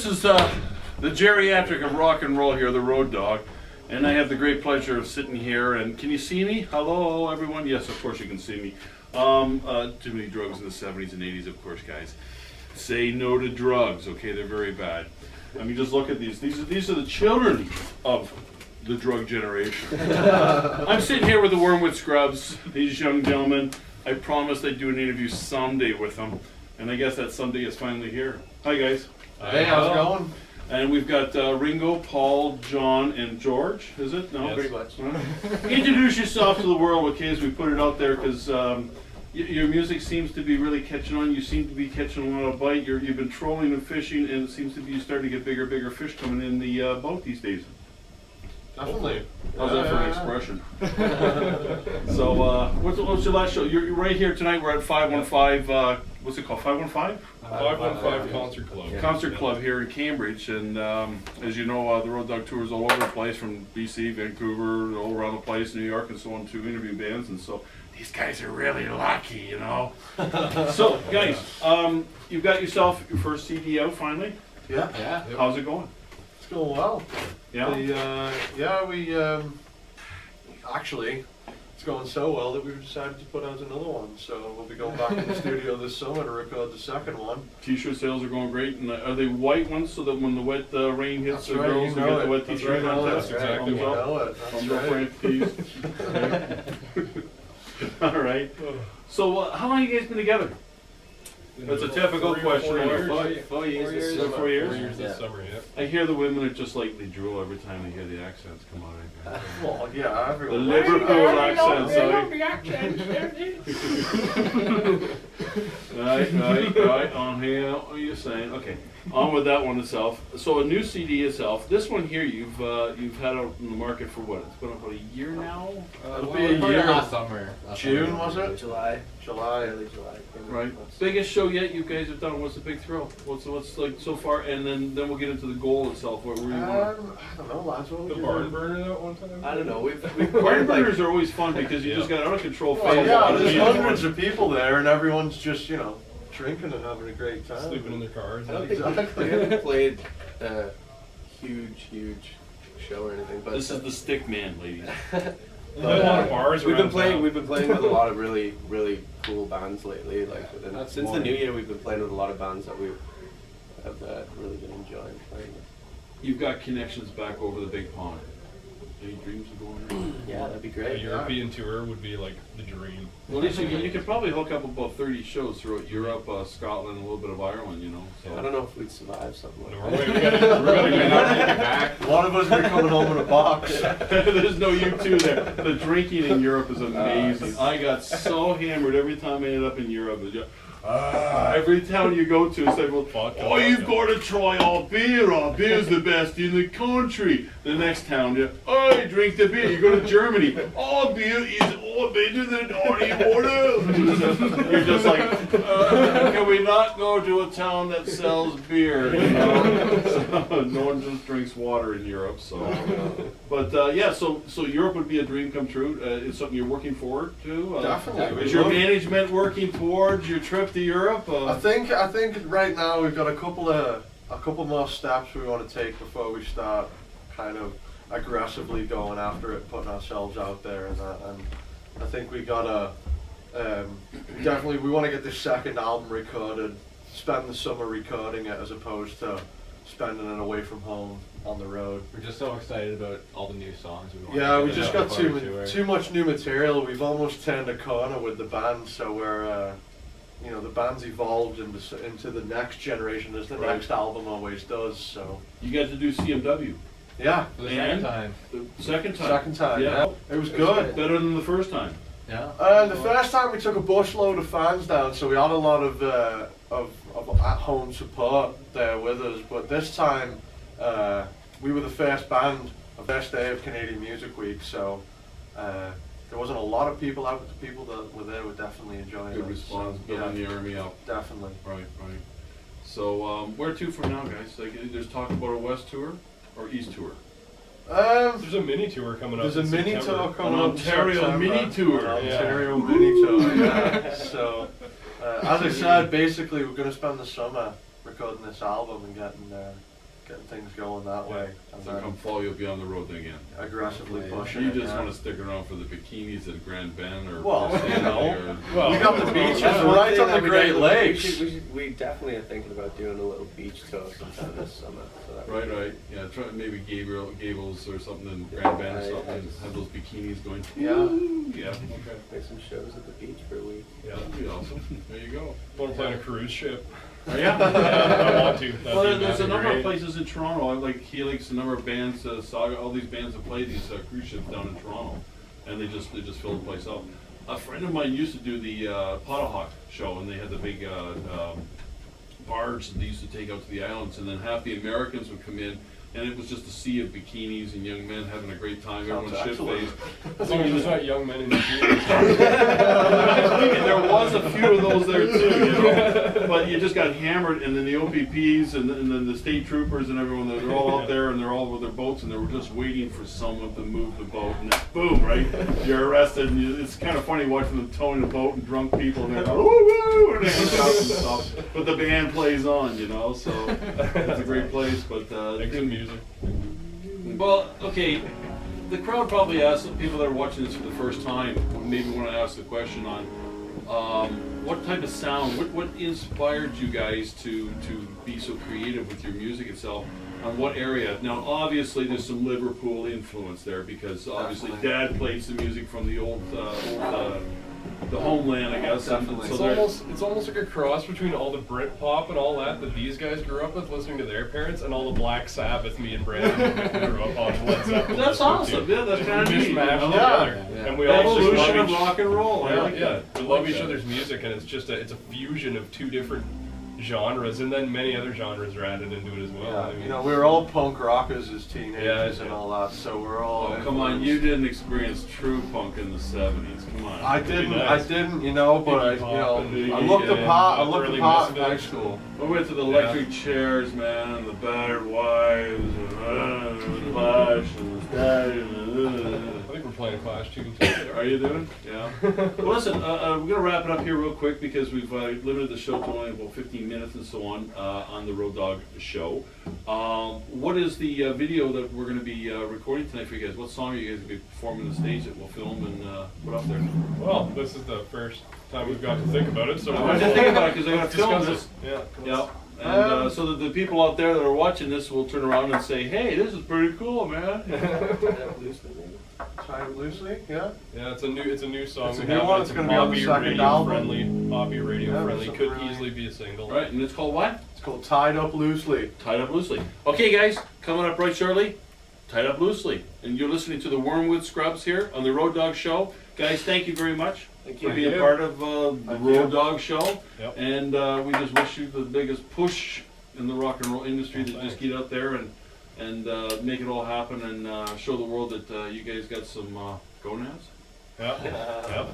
is the geriatric of rock and roll here, the Road Dog. And I have the great pleasure of sitting here, and can you see me? Hello, everyone? Yes, of course you can see me. Too many drugs in the 70s and 80s, of course, guys. Say no to drugs, okay? They're very bad. I mean, just look at these. These are the children of the drug generation. I'm sitting here with the Wormwood Scrubs, these young gentlemen. I promised I'd do an interview someday with them, and I guess that someday is finally here. Hi, guys. Hey, how's it going? And we've got Ringo, Paul, John, and George, is it? No? Yes. Pretty much. Introduce yourself to the world, okay, as we put it out there, because your music seems to be really catching on. You seem to be catching a lot of bite. You've been trolling and fishing, and it seems to be starting to get bigger fish coming in the boat these days. Definitely. How's that for an expression? So, what's your last show? You're right here tonight. We're at 515, what's it called, 515? 515 Concert Club. Yeah. Concert Club here in Cambridge, and as you know, the Road Dog tours all over the place, from BC, Vancouver, all around the place, New York, and so on, to interview bands, and so these guys are really lucky, you know. So, guys, you've got yourself your first CD out finally. Yeah. Yeah. How's it going? It's going well. Yeah. We actually, it's going so well that we've decided to put out another one. So we'll be going back in the studio this summer to record the second one. T-shirt sales are going great, and are they white ones so that when the wet rain hits, That's the right, girls will get the wet T-shirt That's contest? right. You know it. That's right. All right. So how long have you guys been together? That's a typical question. 4 years. 4 years? 4 years this summer, yeah. I hear the women are just like, they drool every time they hear the accents come out. Well, yeah, The everyone. Liverpool accent, sorry. Right, on here, what are you saying? Okay, on with that one itself. So a new CD itself. This one here, you've had out in the market for what? It's been about a year now? It'll be a year. Last summer. June, was it? July. Early July. Right. Biggest show yet you guys have done? What's the big thrill? What's like so far? And then we'll get into the goal itself. Where you I don't know, lads. What The was barn burner that one time? I don't know. We've barn burners are always fun because you just got out of control. Well, fans. yeah, there's hundreds of people there, and everyone's just, you know, drinking and having a great time. Sleeping in their cars. I don't think we haven't played a huge show or anything. But This is the stick man, ladies. A lot of bars we've been around playing. town. We've been playing with a lot of really cool bands lately. Like That's since the why. new year, we've been playing with a lot of bands that we have really been enjoying playing with. You've got connections back over the big pond. Any dreams of going there? Yeah, that'd be A great. European tour would be like the dream. Well, at least you could probably hook up about 30 shows throughout Europe, Scotland, and a little bit of Ireland, you know. So. I don't know if we'd survive something like We're that. gonna get back. A lot of us are coming home in a box. There's no you two there. The drinking in Europe is amazing. I got so hammered every time I ended up in Europe. Every town you go to, it's like, well, you've got to try our beer. Our beer's the best in the country. The next town, oh, drink the beer. You go to Germany. Our beer is all better than any water. You're just like, can we not go to a town that sells beer? You know? So, no one just drinks water in Europe. So, but yeah, so Europe would be a dream come true. It's something you're working forward to. Definitely. Is your management working towards your trip to Europe? I think right now we've got a couple more steps we want to take before we start kind of aggressively going after it, putting ourselves out there, and that. And I think we gotta definitely we want to get this second album recorded, spend the summer recording it as opposed to spending it away from home on the road. We're just so excited about all the new songs. Yeah, we just got too much new material. We've almost turned a corner with the band, so we're you know, the band's evolved into the next generation, as the next album always does. So You got to do CMW. yeah, For the second time. The second time. second time. Yeah. Yeah, it was good. Better than the first time. Yeah. The first time we took a busload of fans down, so we had a lot of at-home support there with us. But this time, we were the first band, the first day of Canadian Music Week, so there wasn't a lot of people out, but the people that were there were definitely enjoying it. Good response, So, building the army up. definitely. Right. So where to from now, guys? Like, there's talk about a West tour or East tour. There's a mini tour coming up. There's a in mini September. tour coming An up. in Ontario September. mini tour. An Yeah. Ontario mini tour. Yeah. So, as I said, basically we're going to spend the summer recording this album and getting things going that way. And So then come fall, you'll be on the road then again. aggressively pushing You it. just yeah. want to stick around for the bikinis at Grand Bend or Well, Stanley no. Well, We got the beaches That's one right thing on that the we Great definitely- Lakes. We definitely are thinking about doing a little beach tour sometime this summer. So that would Right, be- right. Yeah, try maybe Gables or something in Grand Bend or something, and have those bikinis going. Yeah. Ooh, yeah. Okay. Make some shows at the beach for a week. yeah. That'd be awesome. There you go. Want to play on a cruise ship? Oh, yeah. I want to. Well, there's a That'd be number of great. places in Toronto. I like Helix, a number of bands, Saga, all these bands that play these cruise ships down in Toronto, and they just fill the place up. A friend of mine used to do the Potahawk show, and they had the big barge that they used to take out to the islands, and then half the Americans would come in, and it was just a sea of bikinis and young men having a great time. Sounds Everyone's excellent. shit-faced. As long as it's not young men in the And there was a few of those there too, you know. But you just got hammered, and then the OPPs and then the state troopers and everyone, they're all out there, and they're all with their boats, and they were just waiting for someone to move the boat, and then boom, right? You're arrested, and it's kind of funny watching them towing the boat and drunk people, and they're like, woo woo, and handcuffs and stuff. But the band plays on, you know, so it's a great place. But Make some music. well, okay, the crowd probably asks, people that are watching this for the first time, maybe want to ask the question on what type of sound, what inspired you guys to be so creative with your music itself? On what area? Now, obviously, there's some Liverpool influence there because obviously Definitely. Dad played some music from the old the homeland, I guess. and Definitely. so It's almost like a cross between all the Brit pop and all that these guys grew up with, listening to their parents, and all the Black Sabbath me and Brandon grew up on. Led Zeppelin That's listened awesome. to. Yeah, that's kind of neat. Mishmashed you know? together, Yeah. and we all just Evolution love of rock and roll. I like that. We I love like each that. other's music, and it's just it's a fusion of two different genres, and then many other genres are added into it as well. Yeah, I mean, you know, we were all punk rockers as teenagers Yeah, and yeah. all that, so we're all. Oh, come on, you didn't experience true punk in the 70s. Come on. I nice. didn't, you know, but I, Iggy you Pop know, and I looked Iggy, apart. I and looked early apart in high Misfits. school. We went to the electric chairs, man, and the battered wives, and the Clash, and the Stallion. I think we're playing Clash too. Are you doing? Yeah. Well, listen, we're going to wrap it up here real quick because we've limited the show to only about 15 minutes and so on the Road Dog show. What is the video that we're going to be recording tonight for you guys? What song are you guys going to be performing on the stage that we'll film and put up there? Well, this is the first time we've got to think about it, so I wanted to think about it because I got to film discuss this. it. Yeah. Yeah. And so that the people out there that are watching this will turn around and say, hey, this is pretty cool, man. Try it loosely, yeah. Yeah, it's a new song. It's a we new have. one. It's It's gonna be on the poppy second radio album. friendly. Poppy radio Yeah, friendly. something Could really- easily be a single. Right, and it's called what? It's called Tied Up Loosely. Tied Up Loosely. Okay, guys, coming up right shortly, Tied Up Loosely. And you're listening to the Wormwood Scrubs here on the Road Dog Show. Guys, thank you very much for being you. part of the Thank Road you. Dog Show. Yep. And we just wish you the biggest push in the rock and roll industry to just get out there and make it all happen and show the world that you guys got some gonads. Yeah. Yeah.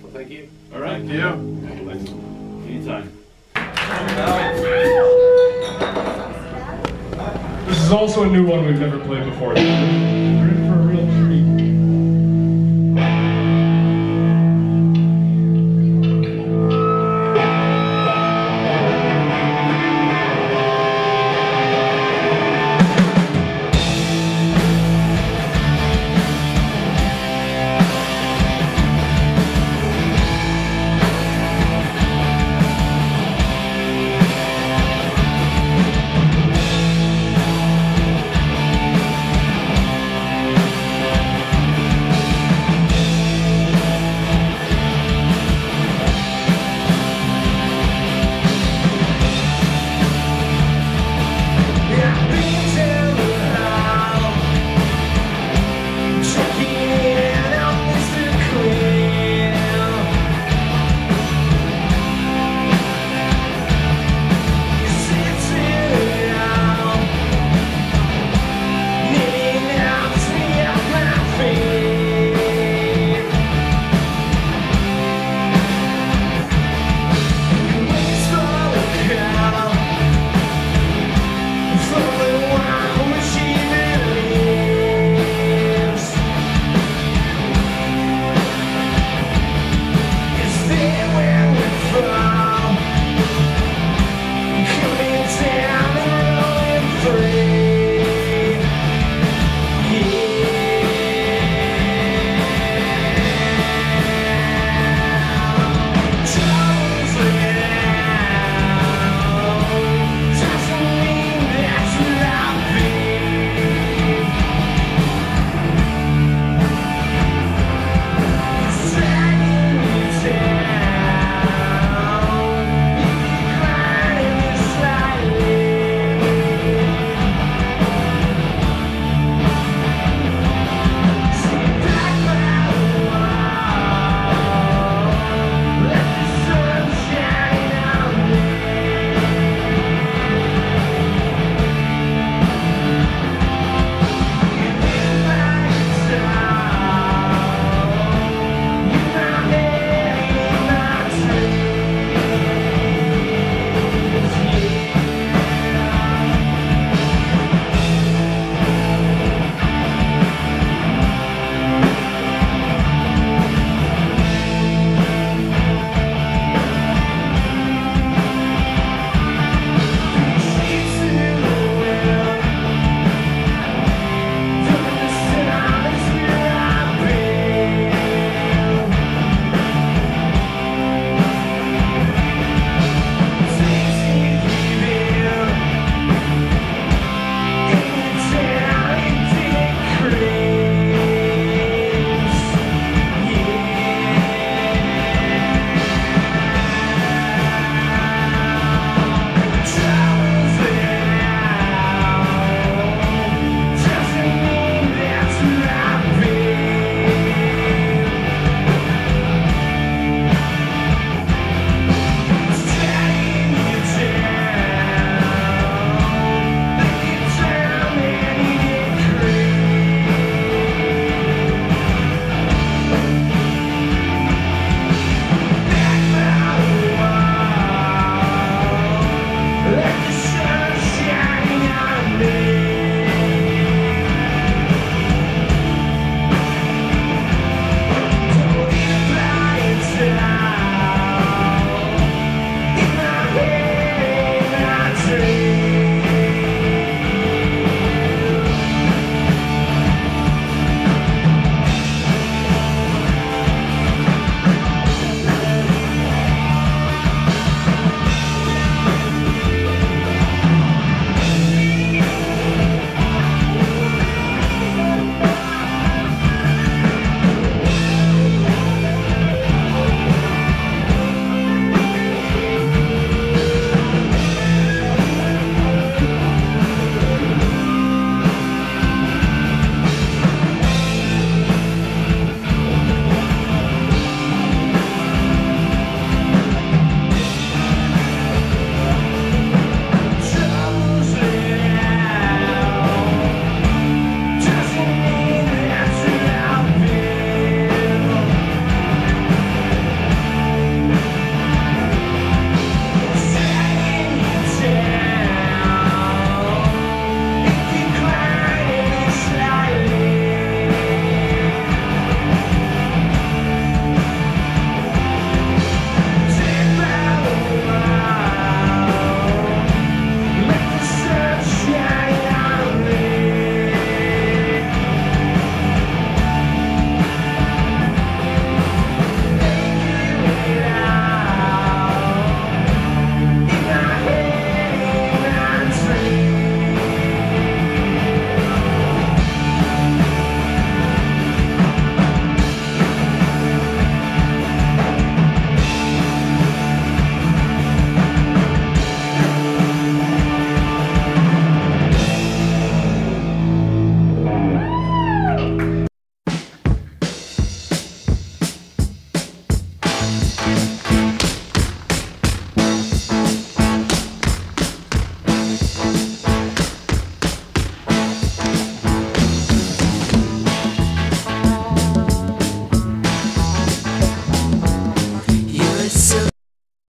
Well, thank you. All right? Thank you. Thanks. Anytime. This is also a new one we've never played before.